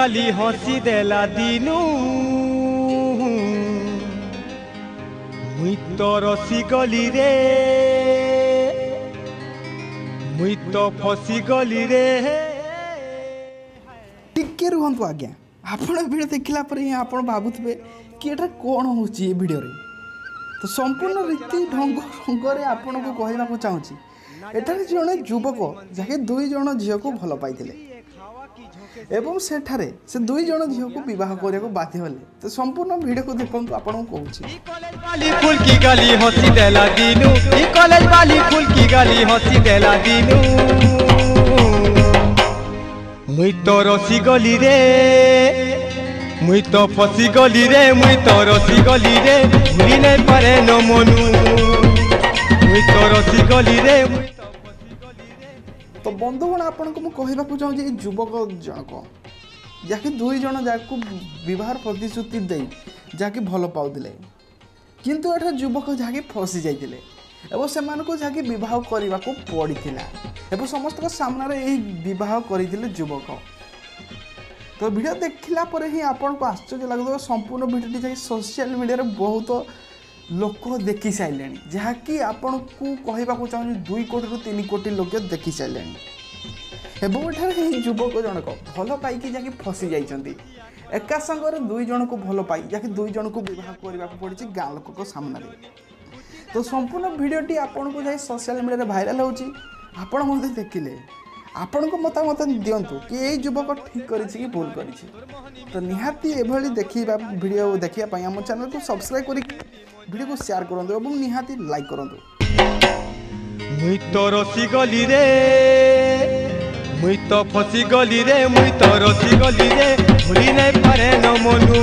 गाली हसी देला दिनू मुई तो रसी गली रे मुई तो फसी गली रे। टिके रुहंतु आज्ञा आपण वीडियो देखला पर ही आपण भाबुथबे कि एटा कोन होची ए वीडियो रे। तो संपूर्ण रीति ढंग रे आपण को कहला को चाहूची एठारे जने युवक जाके दुई जण झियो को भल पाइथिले एवं सेठारे से दुई जण झियो को विवाह करिया को बाध्य होले। तो संपूर्ण वीडियो को देखंतु आपण को कहूची कॉलेज वाली फूल की गाली हंसी देला दिनू ई कॉलेज वाली फूल की गाली हंसी देला दिनू मुई तो रसी गली रे मुई तो फसी गली रे मुई तो रसी गली रे भूली नहीं पारे न मनु मुई तो रसी गली रे मुई तो फसी गली रे। तो बंधुगण आपण को कहबा को चाहूची युवक जनक जाके दुई जण जाको विवाह प्रतिश्रुति दे जाके भल पाउथिले किंतु एठा युवक जाके फसी जाइथिले एवं सेमानको जाके विवाह करने को पड़ीथिला एवं समस्त सामने यही विवाह करथिले युवक। तो वीडियो देखला पर ही आपन को आश्चर्य लागदो संपूर्ण वीडियो जाके सोशल मीडिया रे बहुत लोक देखि साइलेनी जहाँकि आपन को कहबा को चाहूँ 2 कोटी रु 3 कोटी लोक देखि साइलेनी एवं एठारे युवक जनक भल पाइकी जाके फसी जाइछंती एका संगरे 2 जण को भल पाई जाके 2 जण को विवाह करबा को पड़िछि गाँ लोक को सामने। तो संपूर्ण वीडियोटी आपन को जाई सोशल मीडिया रे वायरल होछि आपण मते देखिले आपण को मतामत दियंतु कि ए युवक ठीक करिछि कि भूल करिछि। तो निहाती एभली देखिबा वीडियो देखिया पई हम चैनल को सब्सक्राइब करी वीडियो को शेयर करंतु एवं निहाती लाइक करंतु। मुई तो रसी गली रे मुई तो फसी गली रे मुई तो रसी गली रे भूली नहीं पारे न मनु।